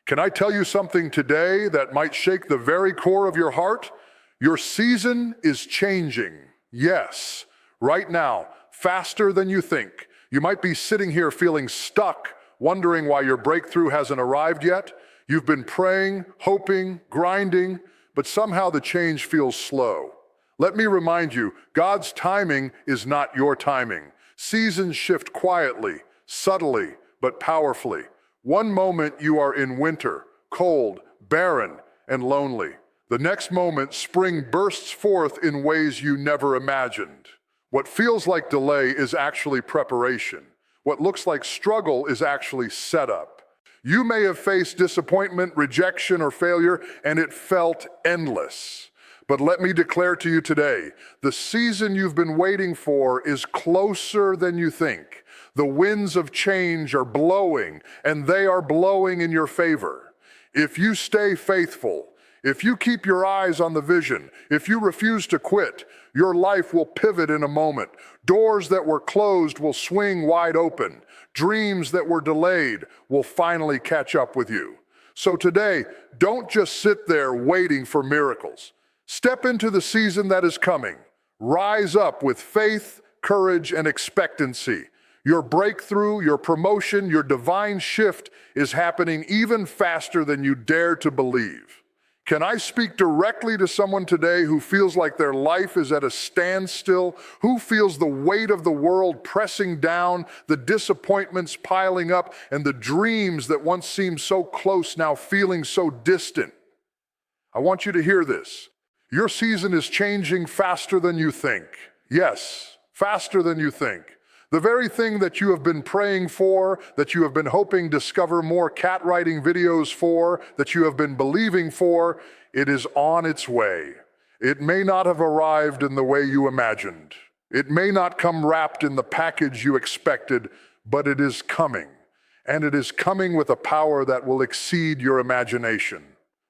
Can I tell you something today that might shake the very core of your heart? Your season is changing. Yes, right now, faster than you think. You might be sitting here feeling stuck, wondering why your breakthrough hasn't arrived yet. You've been praying, hoping, grinding, but somehow the change feels slow. Let me remind you, God's timing is not your timing. Seasons shift quietly, subtly, but powerfully. One moment you are in winter, cold, barren, and lonely. The next moment, spring bursts forth in ways you never imagined. What feels like delay is actually preparation. What looks like struggle is actually setup. You may have faced disappointment, rejection, or failure, and it felt endless. But let me declare to you today, the season you've been waiting for is closer than you think. The winds of change are blowing, and they are blowing in your favor. If you stay faithful, if you keep your eyes on the vision, if you refuse to quit, your life will pivot in a moment. Doors that were closed will swing wide open. Dreams that were delayed will finally catch up with you. So today, don't just sit there waiting for miracles. Step into the season that is coming. Rise up with faith, courage, and expectancy. Your breakthrough, your promotion, your divine shift is happening even faster than you dare to believe. Can I speak directly to someone today who feels like their life is at a standstill, who feels the weight of the world pressing down, the disappointments piling up, and the dreams that once seemed so close now feeling so distant? I want you to hear this. Your season is changing faster than you think. Yes, faster than you think. The very thing that you have been praying for, that you have been hoping to discover more cat writing videos for, that you have been believing for, it is on its way. It may not have arrived in the way you imagined. It may not come wrapped in the package you expected, but it is coming. And it is coming with a power that will exceed your imagination.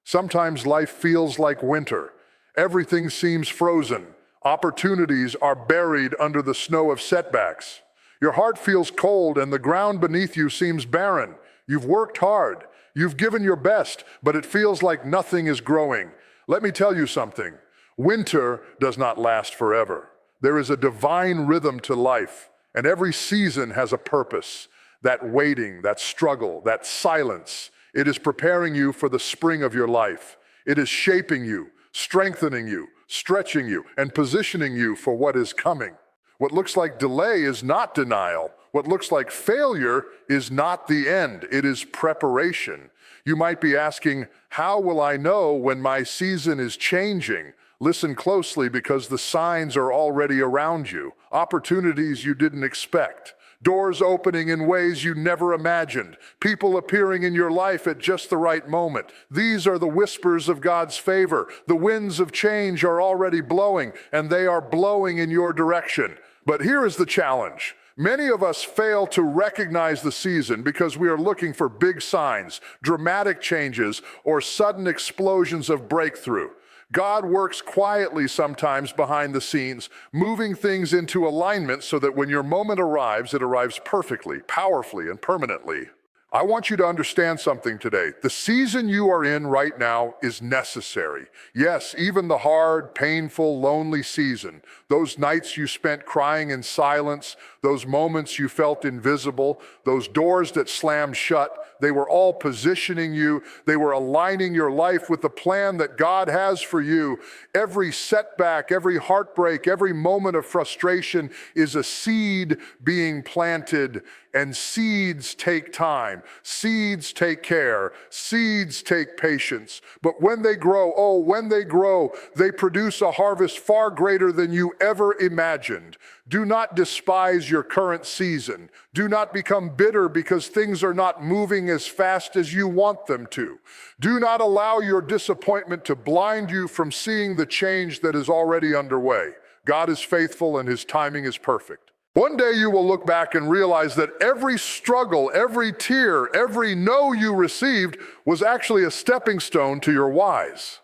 Sometimes life feels like winter. Everything seems frozen. Opportunities are buried under the snow of setbacks. Your heart feels cold and the ground beneath you seems barren. You've worked hard. You've given your best, but it feels like nothing is growing. Let me tell you something. Winter does not last forever. There is a divine rhythm to life, and every season has a purpose. That waiting, that struggle, that silence, it is preparing you for the spring of your life. It is shaping you, strengthening you, stretching you, and positioning you for what is coming. What looks like delay is not denial. What looks like failure is not the end. It is preparation. You might be asking, how will I know when my season is changing? Listen closely because the signs are already around you. Opportunities you didn't expect. Doors opening in ways you never imagined. People appearing in your life at just the right moment. These are the whispers of God's favor. The winds of change are already blowing, and they are blowing in your direction. But here is the challenge. Many of us fail to recognize the season because we are looking for big signs, dramatic changes, or sudden explosions of breakthrough. God works quietly sometimes behind the scenes, moving things into alignment so that when your moment arrives, it arrives perfectly, powerfully, and permanently. I want you to understand something today. The season you are in right now is necessary. Yes, even the hard, painful, lonely season, those nights you spent crying in silence, those moments you felt invisible, those doors that slammed shut, they were all positioning you. They were aligning your life with the plan that God has for you. Every setback, every heartbreak, every moment of frustration is a seed being planted, and seeds take time. Seeds take care. Seeds take patience. But when they grow, they produce a harvest far greater than you ever imagined. Do not despise your current season. Do not become bitter because things are not moving as fast as you want them to. Do not allow your disappointment to blind you from seeing the change that is already underway. God is faithful and His timing is perfect. One day you will look back and realize that every struggle, every tear, every no you received was actually a stepping stone to your whys.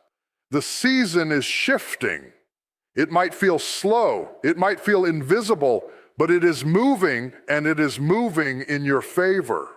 The season is shifting. It might feel slow, it might feel invisible, but it is moving, and it is moving in your favor.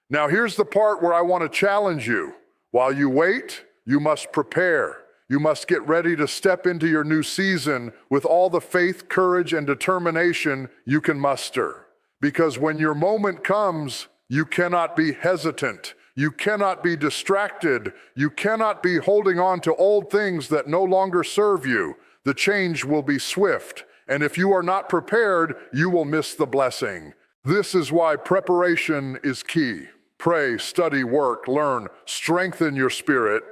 Now here's the part where I want to challenge you. While you wait, you must prepare. You must get ready to step into your new season with all the faith, courage, and determination you can muster. Because when your moment comes, you cannot be hesitant. You cannot be distracted. You cannot be holding on to old things that no longer serve you. The change will be swift, and if you are not prepared, you will miss the blessing. This is why preparation is key. Pray, study, work, learn, strengthen your spirit,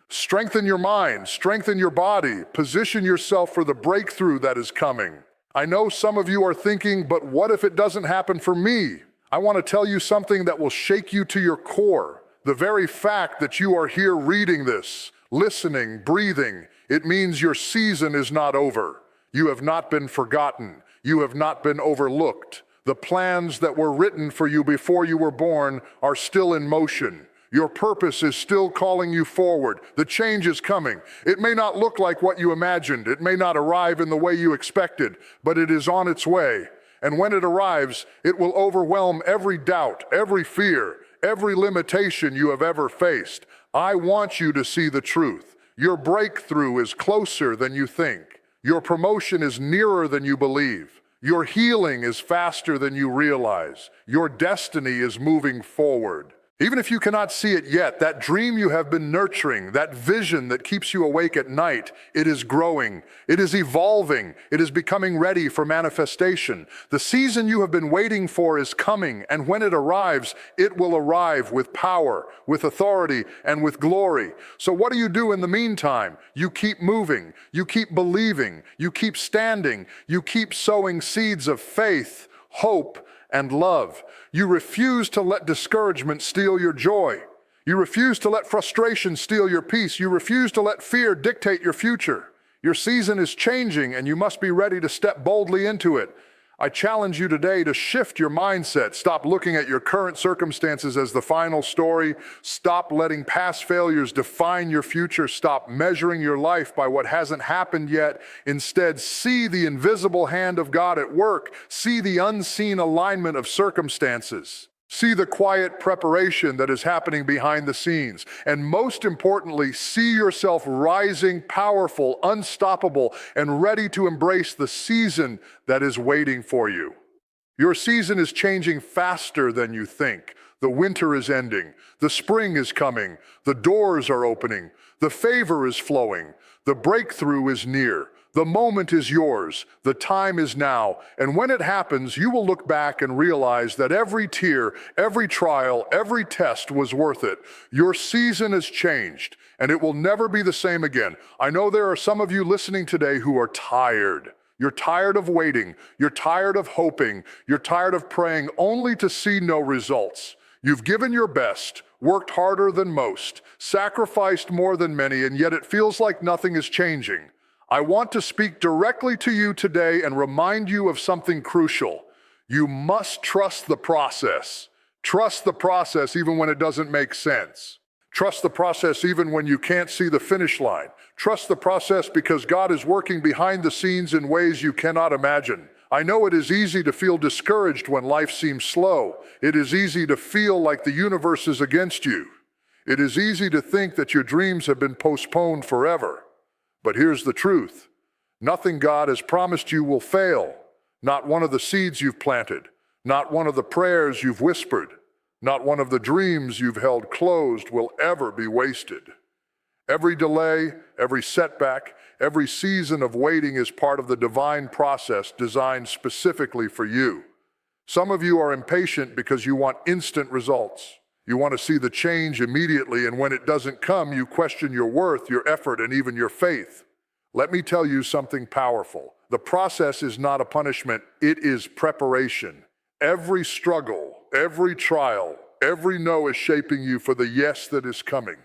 strengthen your mind, strengthen your body, position yourself for the breakthrough that is coming. I know some of you are thinking, but what if it doesn't happen for me? I want to tell you something that will shake you to your core. The very fact that you are here reading this, listening, breathing, it means your season is not over. You have not been forgotten. You have not been overlooked. The plans that were written for you before you were born are still in motion. Your purpose is still calling you forward. The change is coming. It may not look like what you imagined. It may not arrive in the way you expected, but it is on its way. And when it arrives, it will overwhelm every doubt, every fear, every limitation you have ever faced. I want you to see the truth. Your breakthrough is closer than you think. Your promotion is nearer than you believe. Your healing is faster than you realize. Your destiny is moving forward. Even if you cannot see it yet, that dream you have been nurturing, that vision that keeps you awake at night, it is growing, it is evolving, it is becoming ready for manifestation. The season you have been waiting for is coming, and when it arrives, it will arrive with power, with authority, and with glory. So what do you do in the meantime? You keep moving, you keep believing, you keep standing, you keep sowing seeds of faith, hope, and love. You refuse to let discouragement steal your joy. You refuse to let frustration steal your peace. You refuse to let fear dictate your future. Your season is changing, and you must be ready to step boldly into it. I challenge you today to shift your mindset. Stop looking at your current circumstances as the final story. Stop letting past failures define your future. Stop measuring your life by what hasn't happened yet. Instead, see the invisible hand of God at work. See the unseen alignment of circumstances. See the quiet preparation that is happening behind the scenes. And most importantly, see yourself rising, powerful, unstoppable, and ready to embrace the season that is waiting for you. Your season is changing faster than you think. The winter is ending. The spring is coming. The doors are opening. The favor is flowing. The breakthrough is near. The moment is yours. The time is now. And when it happens, you will look back and realize that every tear, every trial, every test was worth it. Your season has changed, and it will never be the same again. I know there are some of you listening today who are tired. You're tired of waiting. You're tired of hoping. You're tired of praying only to see no results. You've given your best, worked harder than most, sacrificed more than many, and yet it feels like nothing is changing. I want to speak directly to you today and remind you of something crucial. You must trust the process. Trust the process even when it doesn't make sense. Trust the process even when you can't see the finish line. Trust the process because God is working behind the scenes in ways you cannot imagine. I know it is easy to feel discouraged when life seems slow. It is easy to feel like the universe is against you. It is easy to think that your dreams have been postponed forever. But here's the truth. Nothing God has promised you will fail. Not one of the seeds you've planted. Not one of the prayers you've whispered. Not one of the dreams you've held closed will ever be wasted. Every delay, every setback, every season of waiting is part of the divine process designed specifically for you. Some of you are impatient because you want instant results. You want to see the change immediately, and when it doesn't come, you question your worth, your effort, and even your faith. Let me tell you something powerful. The process is not a punishment, it is preparation. Every struggle, every trial, every no is shaping you for the yes that is coming.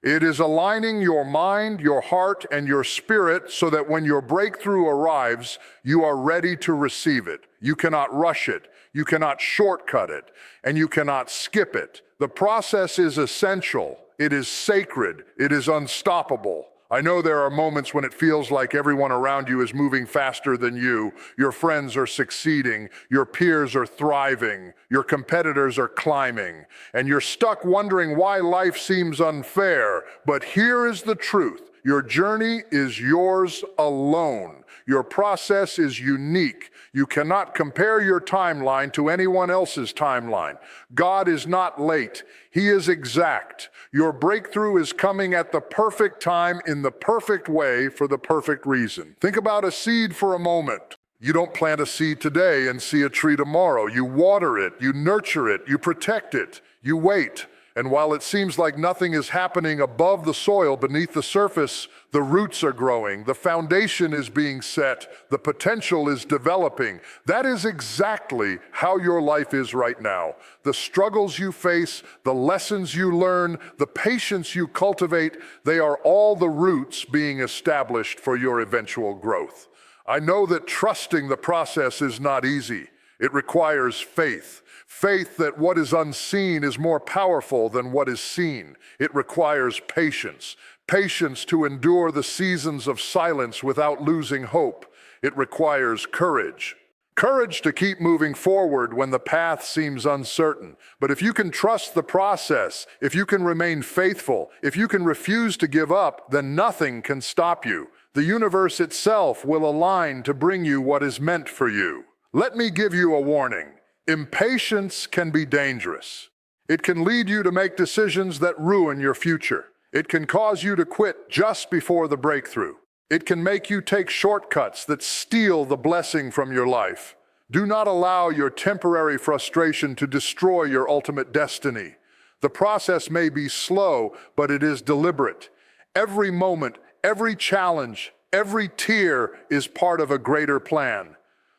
It is aligning your mind, your heart, and your spirit so that when your breakthrough arrives, you are ready to receive it. You cannot rush it. You cannot shortcut it, and you cannot skip it. The process is essential. It is sacred. It is unstoppable. I know there are moments when it feels like everyone around you is moving faster than you. Your friends are succeeding, your peers are thriving, your competitors are climbing, and you're stuck wondering why life seems unfair. But here is the truth. Your journey is yours alone. Your process is unique. You cannot compare your timeline to anyone else's timeline. God is not late. He is exact. Your breakthrough is coming at the perfect time in the perfect way for the perfect reason. Think about a seed for a moment. You don't plant a seed today and see a tree tomorrow. You water it, you nurture it, you protect it, you wait. And while it seems like nothing is happening above the soil, beneath the surface, the roots are growing, the foundation is being set, the potential is developing. That is exactly how your life is right now. The struggles you face, the lessons you learn, the patience you cultivate, they are all the roots being established for your eventual growth. I know that trusting the process is not easy. It requires faith. Faith that what is unseen is more powerful than what is seen. It requires patience. Patience to endure the seasons of silence without losing hope. It requires courage. Courage to keep moving forward when the path seems uncertain. But if you can trust the process, if you can remain faithful, if you can refuse to give up, then nothing can stop you. The universe itself will align to bring you what is meant for you. Let me give you a warning. Impatience can be dangerous. It can lead you to make decisions that ruin your future. It can cause you to quit just before the breakthrough. It can make you take shortcuts that steal the blessing from your life. Do not allow your temporary frustration to destroy your ultimate destiny. The process may be slow, but it is deliberate. Every moment, every challenge, every tear is part of a greater plan.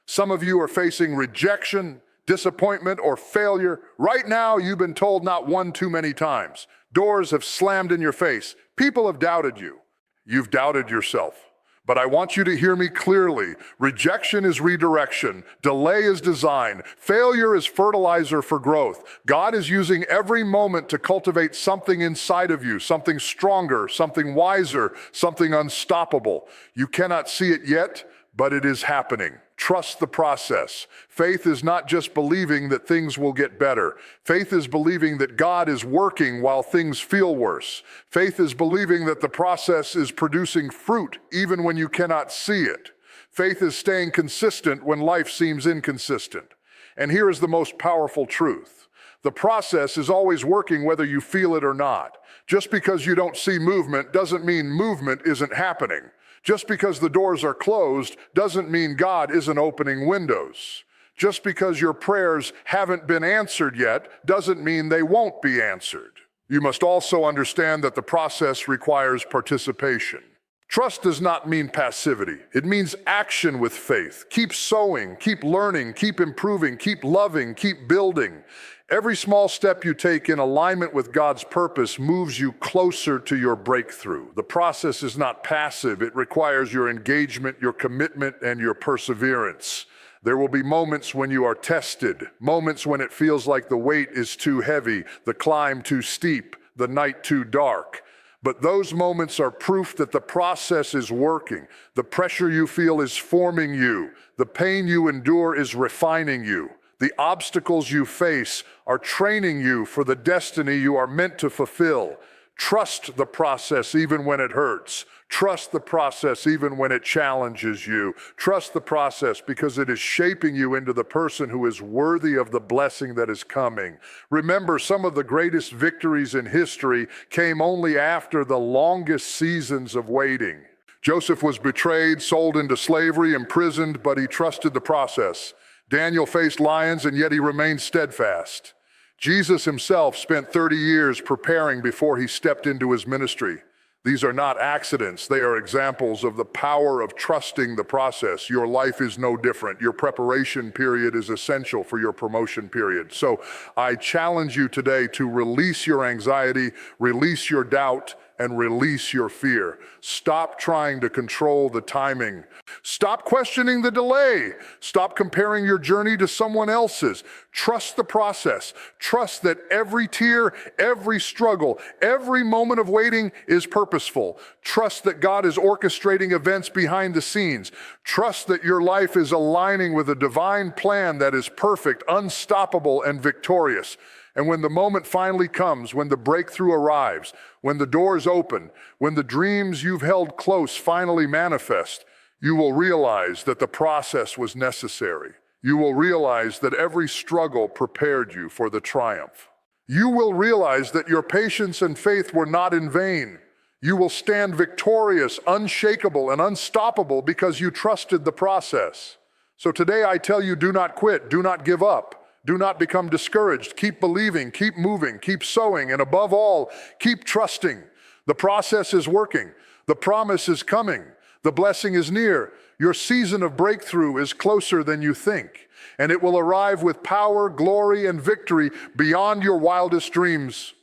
Some of you are facing rejection, disappointment, or failure. Right now, you've been told not one too many times. Doors have slammed in your face. People have doubted you. You've doubted yourself. But I want you to hear me clearly. Rejection is redirection. Delay is design. Failure is fertilizer for growth. God is using every moment to cultivate something inside of you, something stronger, something wiser, something unstoppable. You cannot see it yet, but it is happening. Trust the process. Faith is not just believing that things will get better. Faith is believing that God is working while things feel worse. Faith is believing that the process is producing fruit even when you cannot see it. Faith is staying consistent when life seems inconsistent. And here is the most powerful truth. The process is always working whether you feel it or not. Just because you don't see movement doesn't mean movement isn't happening. Just because the doors are closed doesn't mean God isn't opening windows. Just because your prayers haven't been answered yet doesn't mean they won't be answered. You must also understand that the process requires participation. Trust does not mean passivity. It means action with faith. Keep sowing, keep learning, keep improving, keep loving, keep building. Every small step you take in alignment with God's purpose moves you closer to your breakthrough. The process is not passive. It requires your engagement, your commitment, and your perseverance. There will be moments when you are tested, moments when it feels like the weight is too heavy, the climb too steep, the night too dark. But those moments are proof that the process is working. The pressure you feel is forming you. The pain you endure is refining you. The obstacles you face are training you for the destiny you are meant to fulfill. Trust the process even when it hurts. Trust the process even when it challenges you. Trust the process because it is shaping you into the person who is worthy of the blessing that is coming. Remember, some of the greatest victories in history came only after the longest seasons of waiting. Joseph was betrayed, sold into slavery, imprisoned, but he trusted the process. Daniel faced lions, and yet he remained steadfast. Jesus himself spent 30 years preparing before he stepped into his ministry. These are not accidents. They are examples of the power of trusting the process. Your life is no different. Your preparation period is essential for your promotion period. So I challenge you today to release your anxiety, release your doubt, and release your fear. Stop trying to control the timing. Stop questioning the delay. Stop comparing your journey to someone else's. Trust the process. Trust that every tear, every struggle, every moment of waiting is purposeful. Trust that God is orchestrating events behind the scenes. Trust that your life is aligning with a divine plan that is perfect, unstoppable, and victorious. And when the moment finally comes, when the breakthrough arrives, when the doors open, when the dreams you've held close finally manifest, you will realize that the process was necessary. You will realize that every struggle prepared you for the triumph. You will realize that your patience and faith were not in vain. You will stand victorious, unshakable, and unstoppable because you trusted the process. So today I tell you, do not quit, do not give up. Do not become discouraged. Keep believing, keep moving, keep sowing, and above all, keep trusting. The process is working. The promise is coming. The blessing is near. Your season of breakthrough is closer than you think, and it will arrive with power, glory, and victory beyond your wildest dreams.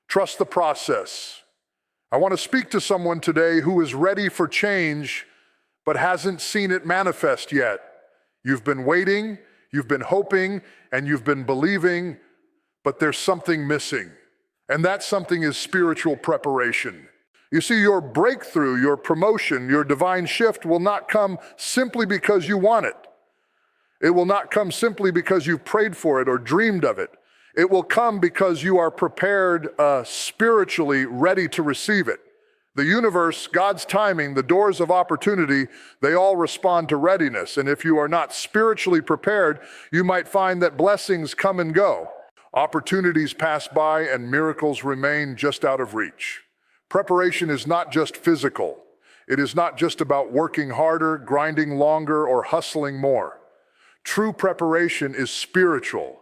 Trust the process. I want to speak to someone today who is ready for change, but hasn't seen it manifest yet. You've been waiting, you've been hoping, and you've been believing, but there's something missing. And that something is spiritual preparation. You see, your breakthrough, your promotion, your divine shift will not come simply because you want it. It will not come simply because you've prayed for it or dreamed of it. It will come because you are prepared, spiritually ready to receive it. The universe, God's timing, the doors of opportunity, they all respond to readiness. And if you are not spiritually prepared, you might find that blessings come and go. Opportunities pass by and miracles remain just out of reach. Preparation is not just physical. It is not just about working harder, grinding longer, or hustling more. True preparation is spiritual.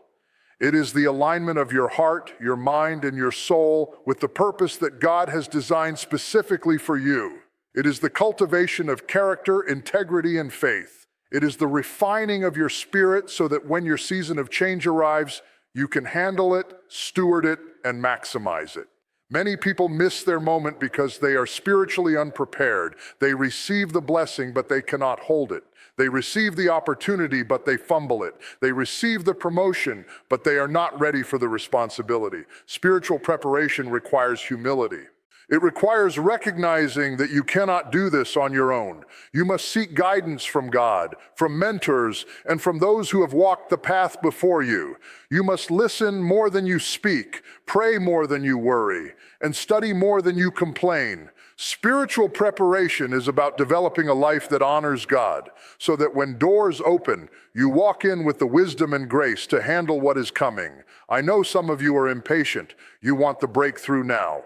It is the alignment of your heart, your mind, and your soul with the purpose that God has designed specifically for you. It is the cultivation of character, integrity, and faith. It is the refining of your spirit so that when your season of change arrives, you can handle it, steward it, and maximize it. Many people miss their moment because they are spiritually unprepared. They receive the blessing, but they cannot hold it. They receive the opportunity, but they fumble it. They receive the promotion, but they are not ready for the responsibility. Spiritual preparation requires humility. It requires recognizing that you cannot do this on your own. You must seek guidance from God, from mentors, and from those who have walked the path before you. You must listen more than you speak, pray more than you worry, and study more than you complain. Spiritual preparation is about developing a life that honors God, so that when doors open, you walk in with the wisdom and grace to handle what is coming. I know some of you are impatient. You want the breakthrough now.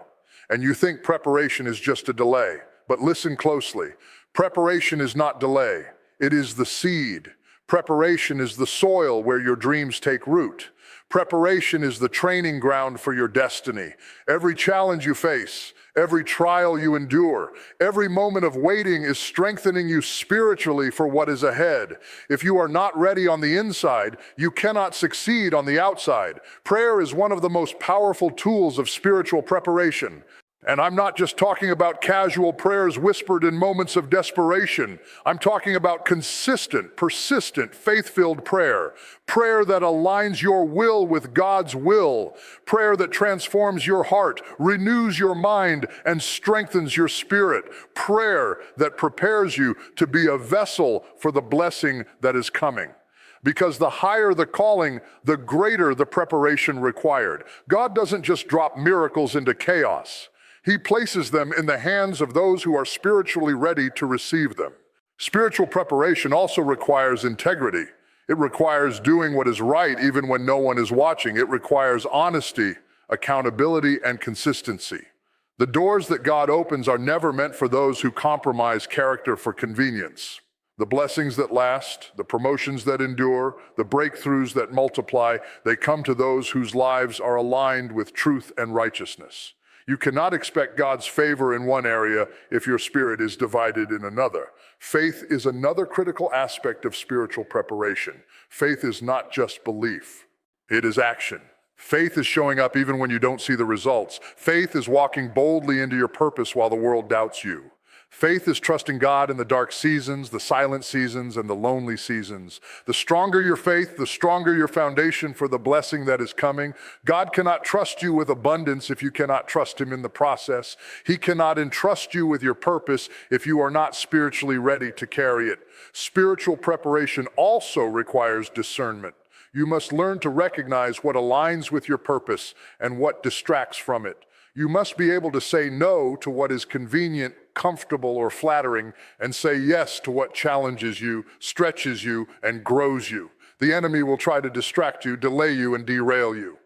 And you think preparation is just a delay. But listen closely. Preparation is not delay. It is the seed. Preparation is the soil where your dreams take root. Preparation is the training ground for your destiny. Every challenge you face, every trial you endure, every moment of waiting is strengthening you spiritually for what is ahead. If you are not ready on the inside, you cannot succeed on the outside. Prayer is one of the most powerful tools of spiritual preparation. And I'm not just talking about casual prayers whispered in moments of desperation. I'm talking about consistent, persistent, faith-filled prayer. Prayer that aligns your will with God's will. Prayer that transforms your heart, renews your mind, and strengthens your spirit. Prayer that prepares you to be a vessel for the blessing that is coming. Because the higher the calling, the greater the preparation required. God doesn't just drop miracles into chaos. He places them in the hands of those who are spiritually ready to receive them. Spiritual preparation also requires integrity. It requires doing what is right even when no one is watching. It requires honesty, accountability, and consistency. The doors that God opens are never meant for those who compromise character for convenience. The blessings that last, the promotions that endure, the breakthroughs that multiply, they come to those whose lives are aligned with truth and righteousness. You cannot expect God's favor in one area if your spirit is divided in another. Faith is another critical aspect of spiritual preparation. Faith is not just belief, it is action. Faith is showing up even when you don't see the results. Faith is walking boldly into your purpose while the world doubts you. Faith is trusting God in the dark seasons, the silent seasons, and the lonely seasons. The stronger your faith, the stronger your foundation for the blessing that is coming. God cannot trust you with abundance if you cannot trust Him in the process. He cannot entrust you with your purpose if you are not spiritually ready to carry it. Spiritual preparation also requires discernment. You must learn to recognize what aligns with your purpose and what distracts from it. You must be able to say no to what is convenient, comfortable, or flattering, and say yes to what challenges you, stretches you, and grows you. The enemy will try to distract you, delay you, and derail you.